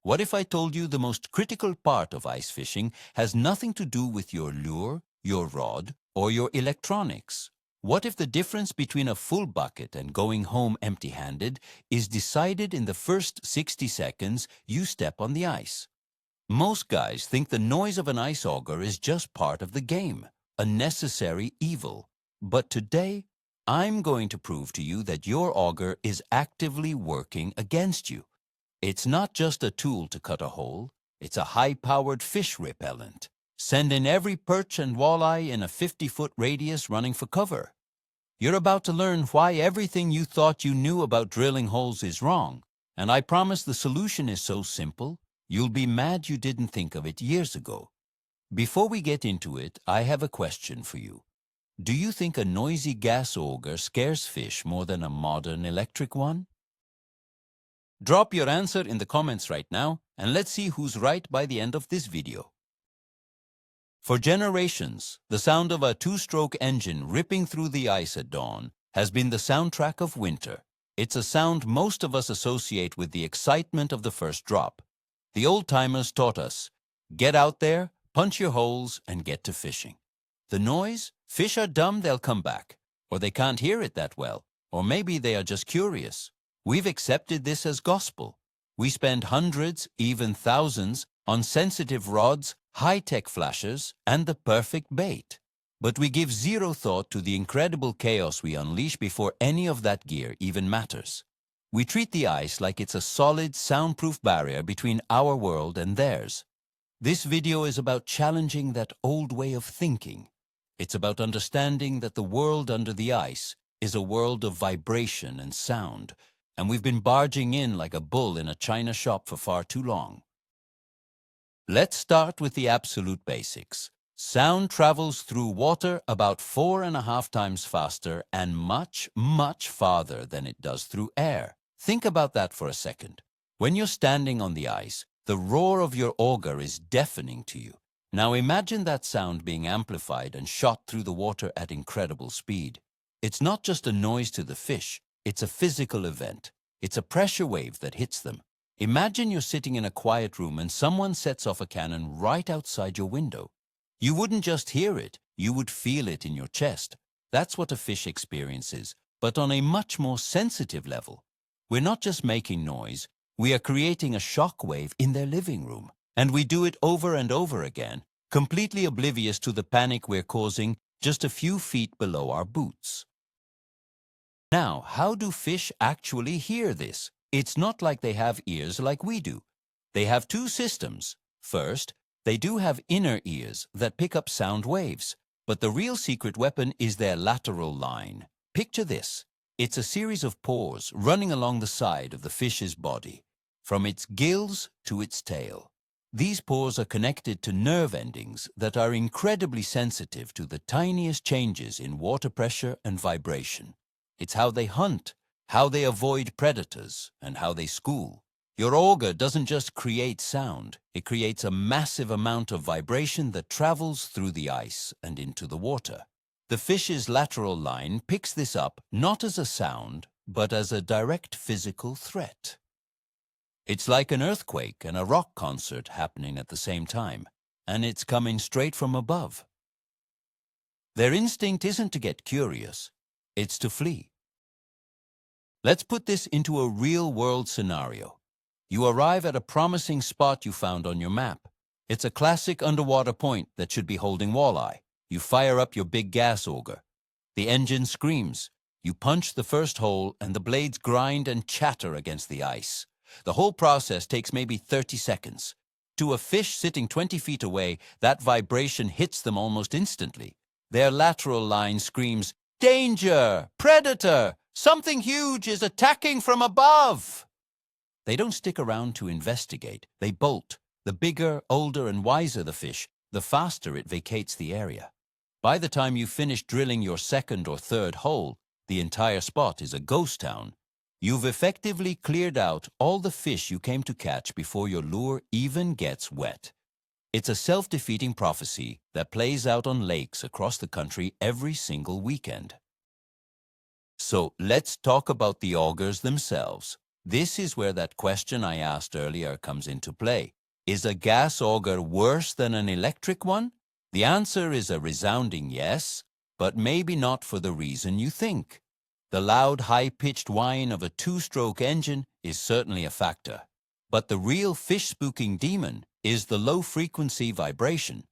What if I told you the most critical part of ice fishing has nothing to do with your lure, your rod, or your electronics? What if the difference between a full bucket and going home empty-handed is decided in the first 60 seconds you step on the ice? Most guys think the noise of an ice auger is just part of the game, a necessary evil. But today, I'm going to prove to you that your auger is actively working against you. It's not just a tool to cut a hole, it's a high-powered fish repellent. Send in every perch and walleye in a 50-foot radius running for cover. You're about to learn why everything you thought you knew about drilling holes is wrong, and I promise the solution is so simple, you'll be mad you didn't think of it years ago. Before we get into it, I have a question for you. Do you think a noisy gas auger scares fish more than a modern electric one? Drop your answer in the comments right now, and let's see who's right by the end of this video. For generations, the sound of a two-stroke engine ripping through the ice at dawn has been the soundtrack of winter. It's a sound most of us associate with the excitement of the first drop. The old-timers taught us, get out there, punch your holes, and get to fishing. The noise? Fish are dumb, they'll come back. Or they can't hear it that well. Or maybe they are just curious. We've accepted this as gospel. We spend hundreds, even thousands, on sensitive rods, high-tech flashers, and the perfect bait. But we give zero thought to the incredible chaos we unleash before any of that gear even matters. We treat the ice like it's a solid, soundproof barrier between our world and theirs. This video is about challenging that old way of thinking. It's about understanding that the world under the ice is a world of vibration and sound, and we've been barging in like a bull in a china shop for far too long. Let's start with the absolute basics. Sound travels through water about 4.5 times faster and much, much farther than it does through air. Think about that for a second. When you're standing on the ice, the roar of your auger is deafening to you. Now imagine that sound being amplified and shot through the water at incredible speed. It's not just a noise to the fish. It's a physical event. It's a pressure wave that hits them. Imagine you're sitting in a quiet room and someone sets off a cannon right outside your window. You wouldn't just hear it, you would feel it in your chest. That's what a fish experiences, but on a much more sensitive level. We're not just making noise, we are creating a shock wave in their living room. And we do it over and over again, completely oblivious to the panic we're causing just a few feet below our boots. Now, how do fish actually hear this? It's not like they have ears like we do. They have two systems. First, they do have inner ears that pick up sound waves, but the real secret weapon is their lateral line. Picture this. It's a series of pores running along the side of the fish's body, from its gills to its tail. These pores are connected to nerve endings that are incredibly sensitive to the tiniest changes in water pressure and vibration. It's how they hunt, how they avoid predators, and how they school. Your auger doesn't just create sound, it creates a massive amount of vibration that travels through the ice and into the water. The fish's lateral line picks this up not as a sound, but as a direct physical threat. It's like an earthquake and a rock concert happening at the same time, and it's coming straight from above. Their instinct isn't to get curious, it's to flee. Let's put this into a real-world scenario. You arrive at a promising spot you found on your map. It's a classic underwater point that should be holding walleye. You fire up your big gas auger. The engine screams. You punch the first hole and the blades grind and chatter against the ice. The whole process takes maybe 30 seconds. To a fish sitting 20 feet away, that vibration hits them almost instantly. Their lateral line screams, "Danger! Predator! Something huge is attacking from above!" They don't stick around to investigate. They bolt. The bigger, older, and wiser the fish, the faster it vacates the area. By the time you finish drilling your second or third hole, the entire spot is a ghost town. You've effectively cleared out all the fish you came to catch before your lure even gets wet. It's a self-defeating prophecy that plays out on lakes across the country every single weekend. So let's talk about the augers themselves. This is where that question I asked earlier comes into play. Is a gas auger worse than an electric one? The answer is a resounding yes, but maybe not for the reason you think. The loud, high-pitched whine of a two-stroke engine is certainly a factor. But the real fish-spooking demon is the low-frequency vibration.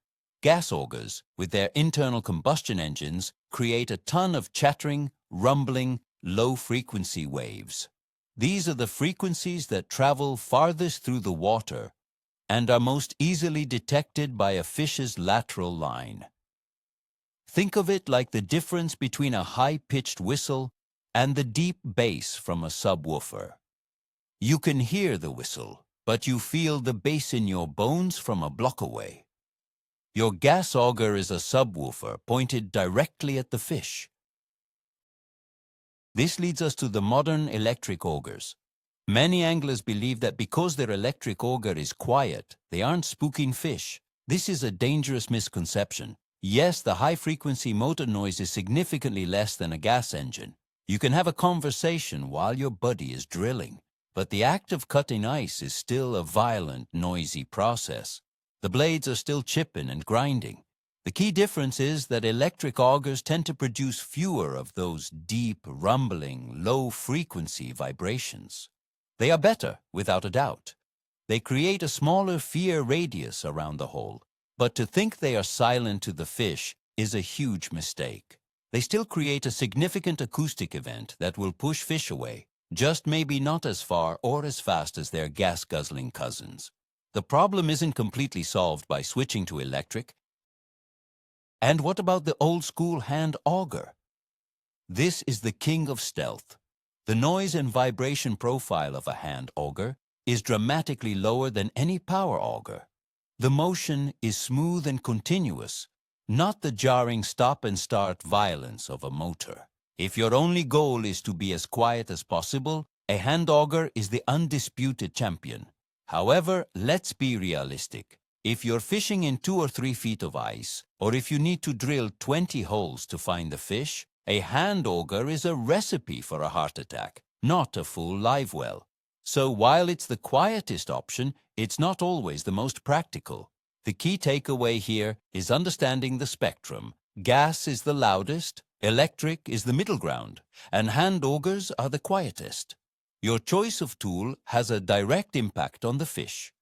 Gas augers, with their internal combustion engines, create a ton of chattering, rumbling, low-frequency waves. These are the frequencies that travel farthest through the water and are most easily detected by a fish's lateral line. Think of it like the difference between a high-pitched whistle and the deep bass from a subwoofer. You can hear the whistle, but you feel the bass in your bones from a block away. Your gas auger is a subwoofer pointed directly at the fish. This leads us to the modern electric augers. Many anglers believe that because their electric auger is quiet, they aren't spooking fish. This is a dangerous misconception. Yes, the high-frequency motor noise is significantly less than a gas engine. You can have a conversation while your buddy is drilling, but the act of cutting ice is still a violent, noisy process. The blades are still chipping and grinding. The key difference is that electric augers tend to produce fewer of those deep, rumbling, low-frequency vibrations. They are better, without a doubt. They create a smaller fear radius around the hole, but to think they are silent to the fish is a huge mistake. They still create a significant acoustic event that will push fish away, just maybe not as far or as fast as their gas-guzzling cousins. The problem isn't completely solved by switching to electric. And what about the old-school hand auger? This is the king of stealth. The noise and vibration profile of a hand auger is dramatically lower than any power auger. The motion is smooth and continuous, not the jarring stop-and-start violence of a motor. If your only goal is to be as quiet as possible, a hand auger is the undisputed champion. However, let's be realistic. If you're fishing in 2 or 3 feet of ice, or if you need to drill 20 holes to find the fish, a hand auger is a recipe for a heart attack, not a full live well. So while it's the quietest option, it's not always the most practical. The key takeaway here is understanding the spectrum. Gas is the loudest, electric is the middle ground, and hand augers are the quietest. Your choice of tool has a direct impact on the fish.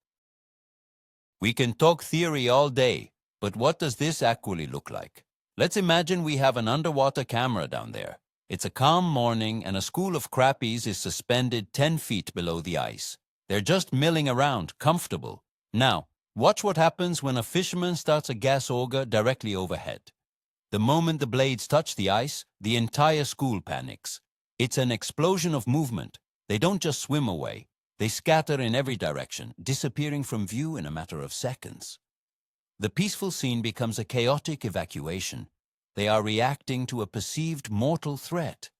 We can talk theory all day, but what does this actually look like? Let's imagine we have an underwater camera down there. It's a calm morning and a school of crappies is suspended 10 feet below the ice. They're just milling around, comfortable. Now, watch what happens when a fisherman starts a gas auger directly overhead. The moment the blades touch the ice, the entire school panics. It's an explosion of movement. They don't just swim away. They scatter in every direction, disappearing from view in a matter of seconds. The peaceful scene becomes a chaotic evacuation. They are reacting to a perceived mortal threat.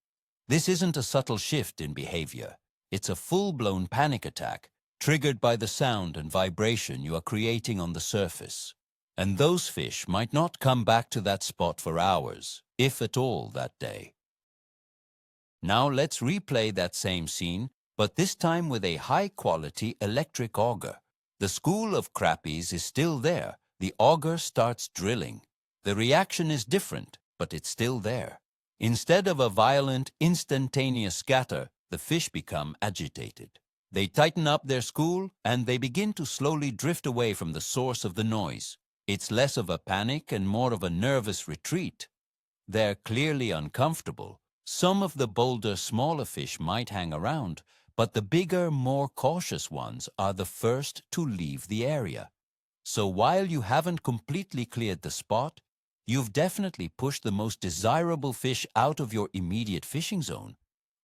This isn't a subtle shift in behavior. It's a full-blown panic attack, triggered by the sound and vibration you are creating on the surface. And those fish might not come back to that spot for hours, if at all that day. Now let's replay that same scene, but this time with a high-quality electric auger. The school of crappies is still there. The auger starts drilling. The reaction is different, but it's still there. Instead of a violent, instantaneous scatter, the fish become agitated. They tighten up their school, and they begin to slowly drift away from the source of the noise. It's less of a panic and more of a nervous retreat. They're clearly uncomfortable. Some of the bolder, smaller fish might hang around, but the bigger, more cautious ones are the first to leave the area. So while you haven't completely cleared the spot, you've definitely pushed the most desirable fish out of your immediate fishing zone.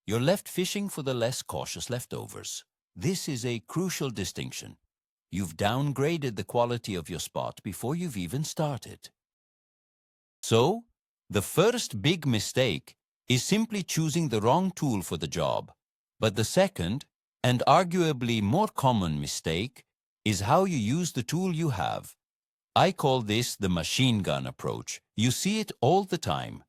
You're left fishing for the less cautious leftovers. This is a crucial distinction. You've downgraded the quality of your spot before you've even started. So, the first big mistake is simply choosing the wrong tool for the job. But the second, and arguably more common mistake, is how you use the tool you have. I call this the machine gun approach. You see it all the time.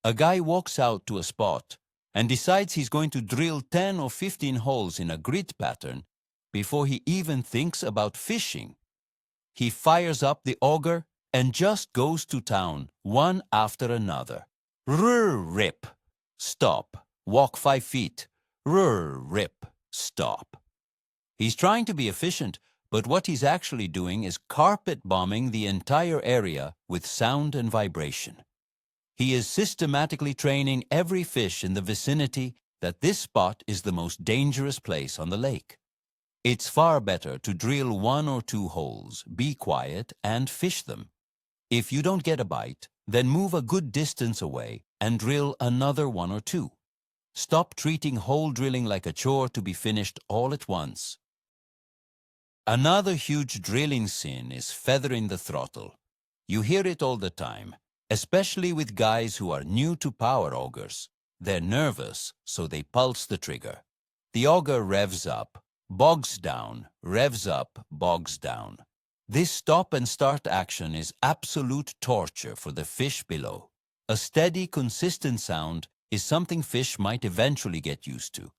A guy walks out to a spot, and decides he's going to drill 10 or 15 holes in a grid pattern before he even thinks about fishing. He fires up the auger and just goes to town, one after another. Rip, stop, walk 5 feet. Rip, stop. He's trying to be efficient, but what he's actually doing is carpet bombing the entire area with sound and vibration. He is systematically training every fish in the vicinity that this spot is the most dangerous place on the lake. It's far better to drill 1 or 2 holes, be quiet, and fish them. If you don't get a bite, then move a good distance away and drill another 1 or 2. Stop treating hole drilling like a chore to be finished all at once. Another huge drilling sin is feathering the throttle. You hear it all the time, especially with guys who are new to power augers. They're nervous, so they pulse the trigger. The auger revs up, bogs down, revs up, bogs down. This stop and start action is absolute torture for the fish below. A steady, consistent sound is something fish might eventually get used to.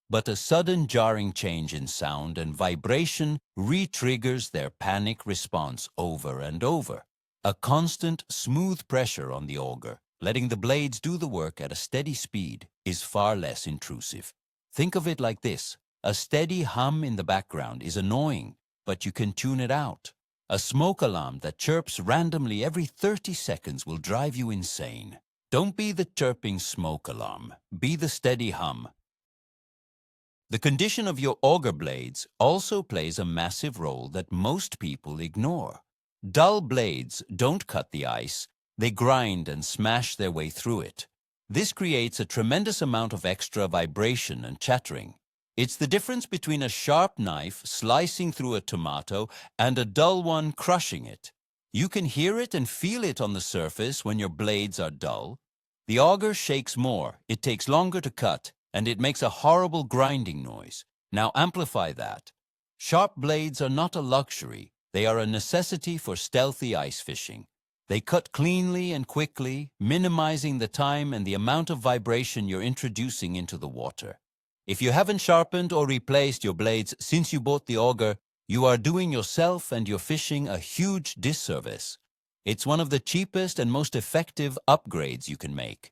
But a sudden jarring change in sound and vibration re-triggers their panic response over and over. A constant, smooth pressure on the auger, letting the blades do the work at a steady speed, is far less intrusive. Think of it like this. A steady hum in the background is annoying, but you can tune it out. A smoke alarm that chirps randomly every 30 seconds will drive you insane. Don't be the chirping smoke alarm. Be the steady hum. The condition of your auger blades also plays a massive role that most people ignore. Dull blades don't cut the ice, they grind and smash their way through it. This creates a tremendous amount of extra vibration and chattering. It's the difference between a sharp knife slicing through a tomato and a dull one crushing it. You can hear it and feel it on the surface when your blades are dull. The auger shakes more, it takes longer to cut, and it makes a horrible grinding noise. Now amplify that. Sharp blades are not a luxury, they are a necessity for stealthy ice fishing. They cut cleanly and quickly, minimizing the time and the amount of vibration you're introducing into the water. If you haven't sharpened or replaced your blades since you bought the auger, you are doing yourself and your fishing a huge disservice. It's one of the cheapest and most effective upgrades you can make.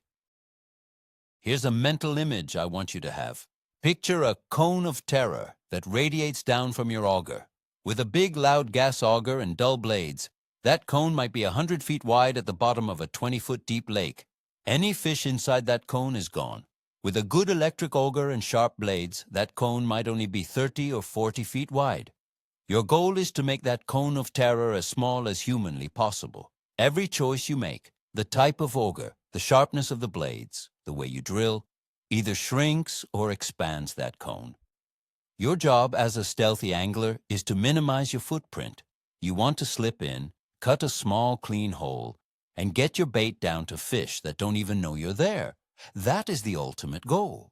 Here's a mental image I want you to have. Picture a cone of terror that radiates down from your auger. With a big, loud gas auger and dull blades, that cone might be 100 feet wide at the bottom of a 20-foot deep lake. Any fish inside that cone is gone. With a good electric auger and sharp blades, that cone might only be 30 or 40 feet wide. Your goal is to make that cone of terror as small as humanly possible. Every choice you make, the type of auger, the sharpness of the blades, the way you drill, either shrinks or expands that cone. Your job as a stealthy angler is to minimize your footprint. You want to slip in, cut a small, clean hole, and get your bait down to fish that don't even know you're there. That is the ultimate goal.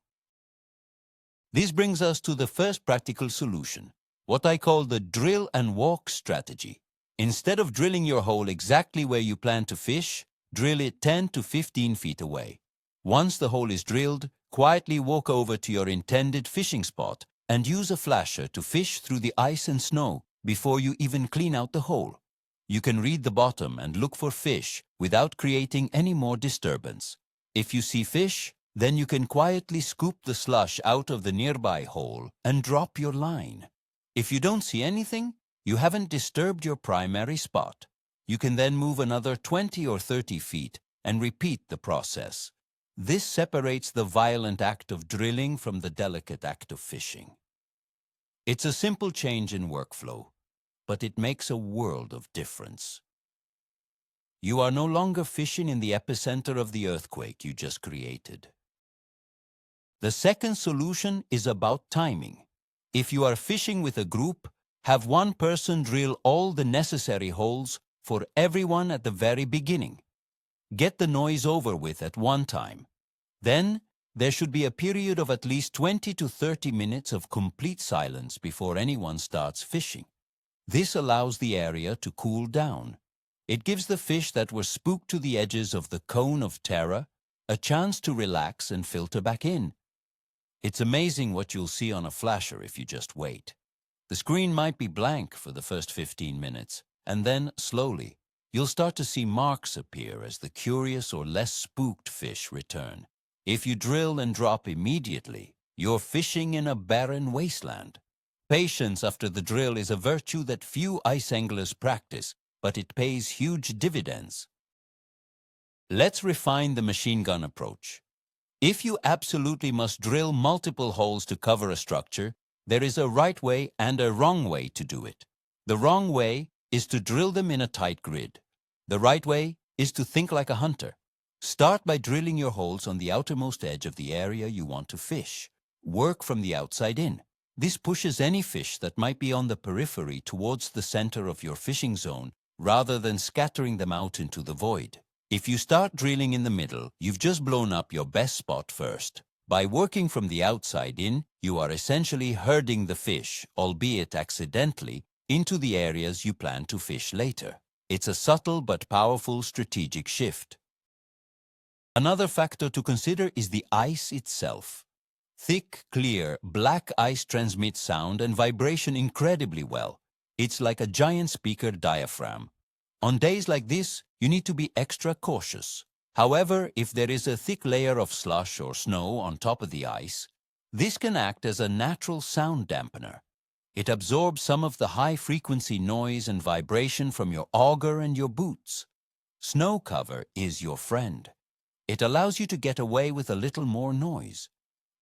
This brings us to the first practical solution, what I call the drill and walk strategy. Instead of drilling your hole exactly where you plan to fish, drill it 10 to 15 feet away. Once the hole is drilled, quietly walk over to your intended fishing spot and use a flasher to fish through the ice and snow before you even clean out the hole. You can read the bottom and look for fish without creating any more disturbance. If you see fish, then you can quietly scoop the slush out of the nearby hole and drop your line. If you don't see anything, you haven't disturbed your primary spot. You can then move another 20 or 30 feet and repeat the process. This separates the violent act of drilling from the delicate act of fishing. It's a simple change in workflow, but it makes a world of difference. You are no longer fishing in the epicenter of the earthquake you just created. The second solution is about timing. If you are fishing with a group, have one person drill all the necessary holes for everyone at the very beginning. Get the noise over with at one time. Then, there should be a period of at least 20 to 30 minutes of complete silence before anyone starts fishing. This allows the area to cool down. It gives the fish that were spooked to the edges of the cone of terror a chance to relax and filter back in. It's amazing what you'll see on a flasher if you just wait. The screen might be blank for the first 15 minutes, and then, slowly, you'll start to see marks appear as the curious or less spooked fish return. If you drill and drop immediately, you're fishing in a barren wasteland. Patience after the drill is a virtue that few ice anglers practice, but it pays huge dividends. Let's refine the machine gun approach. If you absolutely must drill multiple holes to cover a structure, there is a right way and a wrong way to do it. The wrong way is to drill them in a tight grid. The right way is to think like a hunter. Start by drilling your holes on the outermost edge of the area you want to fish. Work from the outside in. This pushes any fish that might be on the periphery towards the center of your fishing zone rather than scattering them out into the void. If you start drilling in the middle, you've just blown up your best spot first. By working from the outside in, you are essentially herding the fish, albeit accidentally, into the areas you plan to fish later. It's a subtle but powerful strategic shift. Another factor to consider is the ice itself. Thick, clear, black ice transmits sound and vibration incredibly well. It's like a giant speaker diaphragm. On days like this, you need to be extra cautious. However, if there is a thick layer of slush or snow on top of the ice, this can act as a natural sound dampener. It absorbs some of the high-frequency noise and vibration from your auger and your boots. Snow cover is your friend. It allows you to get away with a little more noise.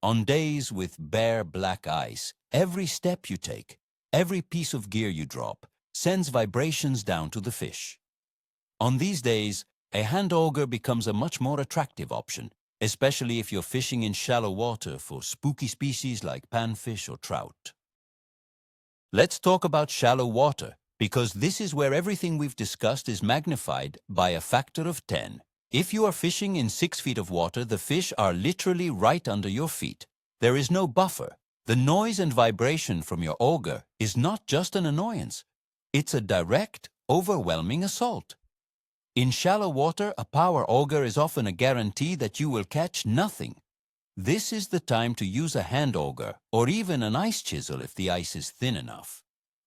On days with bare black ice, every step you take, every piece of gear you drop, sends vibrations down to the fish. On these days, a hand auger becomes a much more attractive option, especially if you're fishing in shallow water for spooky species like panfish or trout. Let's talk about shallow water, because this is where everything we've discussed is magnified by a factor of 10. If you are fishing in 6 feet of water, the fish are literally right under your feet. There is no buffer. The noise and vibration from your auger is not just an annoyance. It's a direct, overwhelming assault. In shallow water, a power auger is often a guarantee that you will catch nothing. This is the time to use a hand auger or even an ice chisel if the ice is thin enough.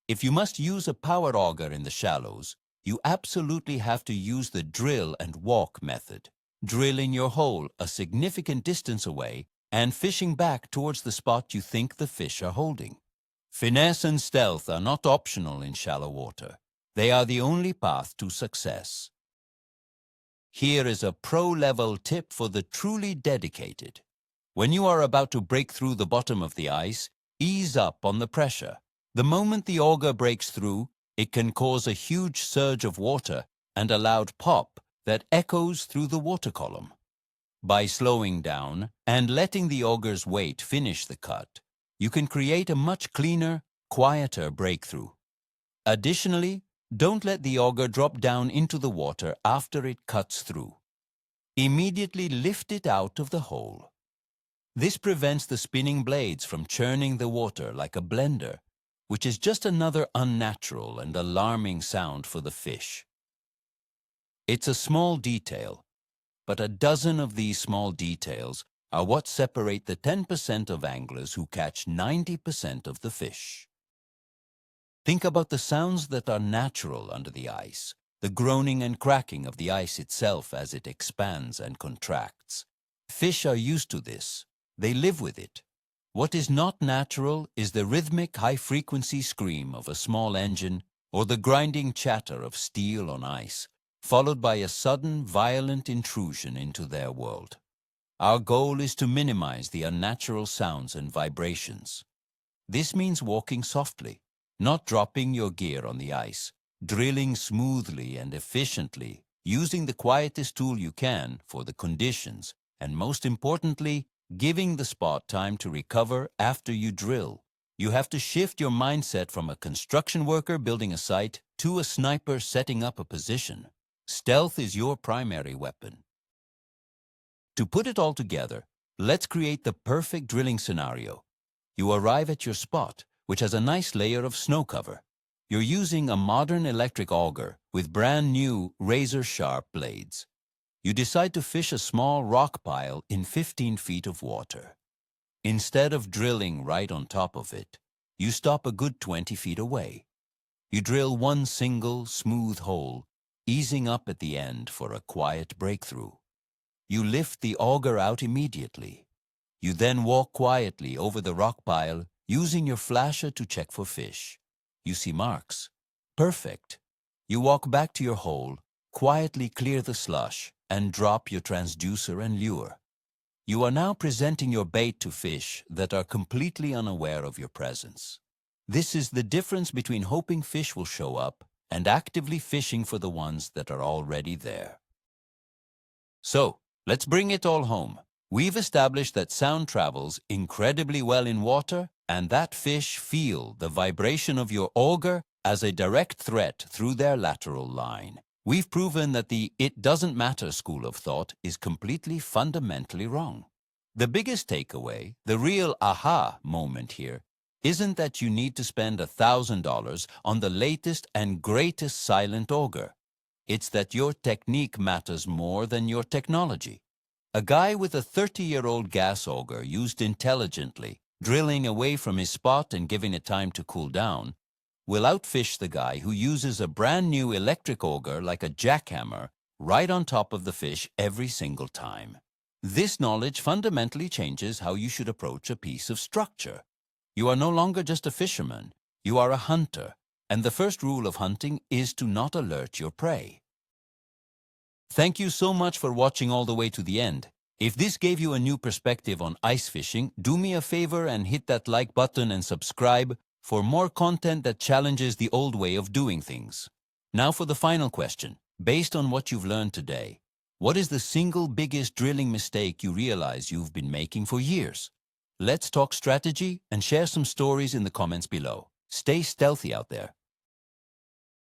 If you must use a power auger in the shallows, you absolutely have to use the drill and walk method. Drilling your hole a significant distance away and fishing back towards the spot you think the fish are holding. Finesse and stealth are not optional in shallow water. They are the only path to success. Here is a pro-level tip for the truly dedicated. When you are about to break through the bottom of the ice, ease up on the pressure. The moment the auger breaks through, it can cause a huge surge of water and a loud pop that echoes through the water column. By slowing down and letting the auger's weight finish the cut, you can create a much cleaner, quieter breakthrough. Additionally, don't let the auger drop down into the water after it cuts through. Immediately lift it out of the hole. This prevents the spinning blades from churning the water like a blender, which is just another unnatural and alarming sound for the fish. It's a small detail, but a dozen of these small details are what separate the 10% of anglers who catch 90% of the fish. Think about the sounds that are natural under the ice, the groaning and cracking of the ice itself as it expands and contracts. Fish are used to this. They live with it. What is not natural is the rhythmic high-frequency scream of a small engine or the grinding chatter of steel on ice, followed by a sudden, violent intrusion into their world. Our goal is to minimize the unnatural sounds and vibrations. This means walking softly, not dropping your gear on the ice, drilling smoothly and efficiently, using the quietest tool you can for the conditions, and most importantly, giving the spot time to recover after you drill. You have to shift your mindset from a construction worker building a site to a sniper setting up a position. Stealth is your primary weapon. To put it all together, let's create the perfect drilling scenario. You arrive at your spot, which has a nice layer of snow cover. You're using a modern electric auger with brand new razor-sharp blades. You decide to fish a small rock pile in 15 feet of water. Instead of drilling right on top of it, you stop a good 20 feet away. You drill one single, smooth hole, easing up at the end for a quiet breakthrough. You lift the auger out immediately. You then walk quietly over the rock pile, using your flasher to check for fish. You see marks. Perfect. You walk back to your hole, quietly clear the slush, and drop your transducer and lure. You are now presenting your bait to fish that are completely unaware of your presence. This is the difference between hoping fish will show up and actively fishing for the ones that are already there. So, let's bring it all home. We've established that sound travels incredibly well in water and that fish feel the vibration of your auger as a direct threat through their lateral line. We've proven that the "it doesn't matter" school of thought is completely fundamentally wrong. The biggest takeaway, the real aha moment here, isn't that you need to spend $1,000 on the latest and greatest silent auger. It's that your technique matters more than your technology. A guy with a 30-year-old gas auger used intelligently, drilling away from his spot and giving it time to cool down, will outfish the guy who uses a brand new electric auger like a jackhammer right on top of the fish every single time. This knowledge fundamentally changes how you should approach a piece of structure. You are no longer just a fisherman, you are a hunter, and the first rule of hunting is to not alert your prey. Thank you so much for watching all the way to the end. If this gave you a new perspective on ice fishing, do me a favor and hit that like button and subscribe for more content that challenges the old way of doing things. Now for the final question. Based on what you've learned today, what is the single biggest drilling mistake you realize you've been making for years? Let's talk strategy and share some stories in the comments below. Stay stealthy out there.